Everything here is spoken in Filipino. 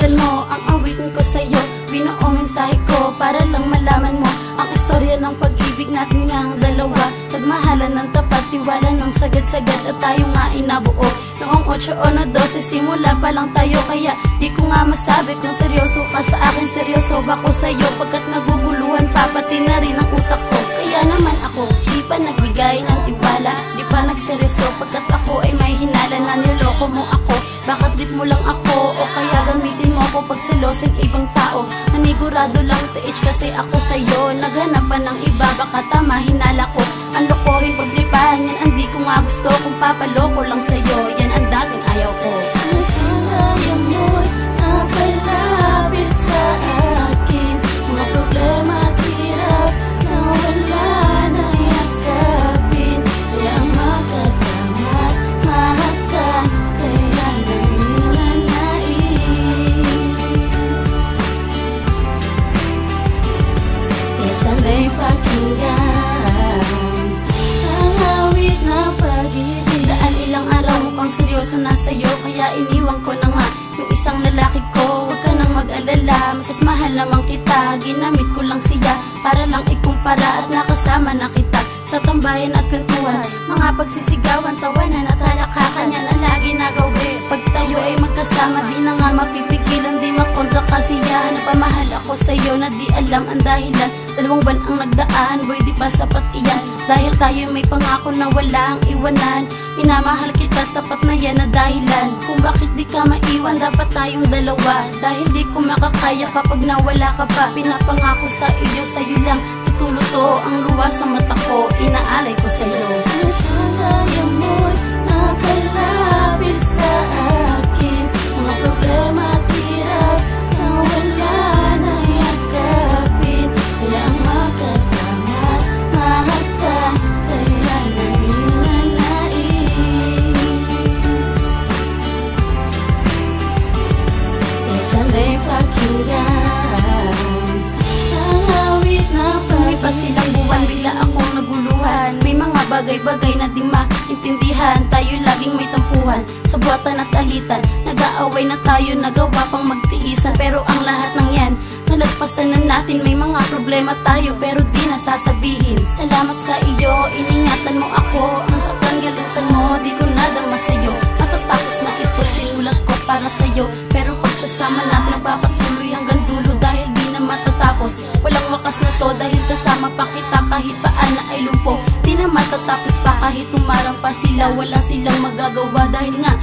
Pakinggan mo ang awitin ko sa'yo, binuong mensahe ko para lang malaman mo ang istorya ng pag-ibig natin ngang dalawa. Nagmahalan ng tapat, tiwala ng sagad-sagad at tayo nga inabuo. Noong 8 o 12, simula pa lang tayo, kaya di ko nga masabi kung seryoso ka sa akin, seryoso ba ko sa'yo, pagkat naguguluhan pa pati na rin ang utak ko. Kaya naman ako, di pa nagbigay ng tiwala, di pa nagseryoso, pagkat ako ay may hinala na niloko mo ako. Bakit trip mo lang ako o kaya gamitin mo ako pag selosin ibang tao? Nanigurado lang TH kasi ako sa'yo, naghanap pa ng iba, baka tama hinala ko. Ang lokohin pagtripahan yan, hindi ko nga gusto, kung papaloko lang sa'yo, yan ang dating ayaw ko. Ang sanay mo'y napalapit sa akin, mga problema at hirap na wala nang yakapin. Kaya ang makasama at mahakan, kaya nanginanais. Kaya sana'y pakinggan ang awit na pag-ibig. Daan ilang araw mukhang seryoso na sa'yo, kaya iniwan ko na nga yung isang lalaki ko. Huwag ka nang mag-alala, mas mahal naman kita. Ginamit ko lang siya para lang ikumpara at nakasama na kita sa tambayan at kwentuhan, mga pagsisigawan, tawanan at halakhakan, yan ang lagi nagawi. Pag tayo ay magkasama, di na nga mapipigilan, di makontra kasiyahan. Napamahal ako sa'yo na di alam ang dahilan, 2 buwan ang nagdaan, boy di pa sapat iyan. Dahil tayo may pangako na walang iwanan, minamahal kita, sapat na yan na dahilan kung bakit di ka maiwan. Dapat tayong dalawa, dahil di ko makakaya kapag nawala ka pa. Pinapangako sa iyo, sa'yo lang tutuluto ang luha sa mata ko, inaalay ko sa'yo. Ang sanay mo'y napalapit sa akin, mga problema at hirap na wala nang yakapin. Kaya ang makasama at mahakan, kaya nanginanais. Kaya sana'y pakinggan ang awit na May pa silang buwan, bigla akong naguluhan. May mga bagay-bagay na di maintindihan, tayo laging may tampuhan sa buwatan at alitan. Nag-aaway na tayo, nagawa pang magtiisan, pero ang lahat ng yan nalagpasan na natin. May mga problema tayo pero di nasasabihin. Salamat sa iyo, iningatan mo ako, ang saktan galusan mo, di ko nadama sa'yo. Matatapos na ito, sinulat ko para sa'yo, pero pagsasama natin nagpapatuloy hanggang dulo, dahil di na matatapos. Walang wakas na to, dahil kasama pa kita kahit paan na ay lumpo. Di na matatapos pa kahit tumarang pa sila, wala silang magagawa, dahil nga